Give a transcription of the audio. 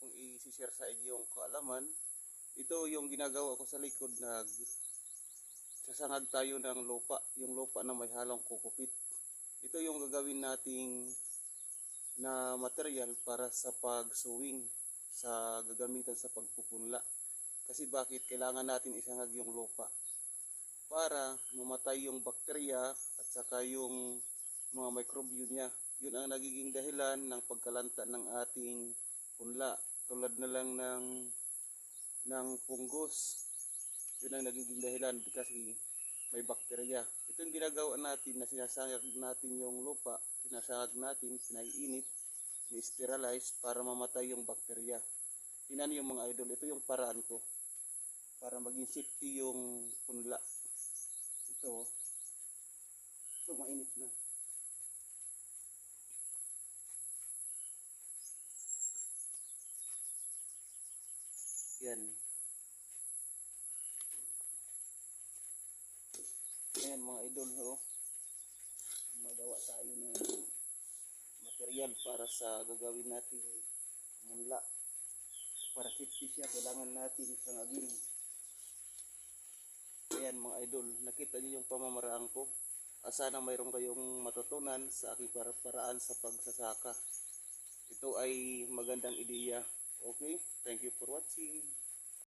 kong i-share sa inyo yung kaalaman. Ito yung ginagawa ko sa likod, sasangag tayo ng lupa, yung lupa na may halong kukupit. Ito yung gagawin nating na material para sa pag-sowing, sa gagamitan sa pagpupunla. Kasi bakit kailangan natin isangag yung lupa? Para mamatay yung bakterya at saka yung mga mikrobyo niya. Yun ang nagiging dahilan ng pagkalanta ng ating punla. Tulad na lang ng punggos. Yun ang nagiging dahilan kasi may bakterya. Ito yung ginagawa natin na sinasangag natin yung lupa, sinasangag natin, pinaiinit, ni-sterilize para mamatay yung bakterya. Tingnan yung mga idol, ito yung paraan ko para maging safety yung punla. Ito mainit na. Yan. Ayan mga idol, magawa tayo ng material para sa gagawin natin munla. Para safety siya, kailangan natin sangagin. Ayan mga idol, nakita niyo yung pamamaraan ko. Sana mayroon kayong matutunan sa aking paraan sa pagsasaka. Ito ay magandang ideya. Okay, thank you for watching.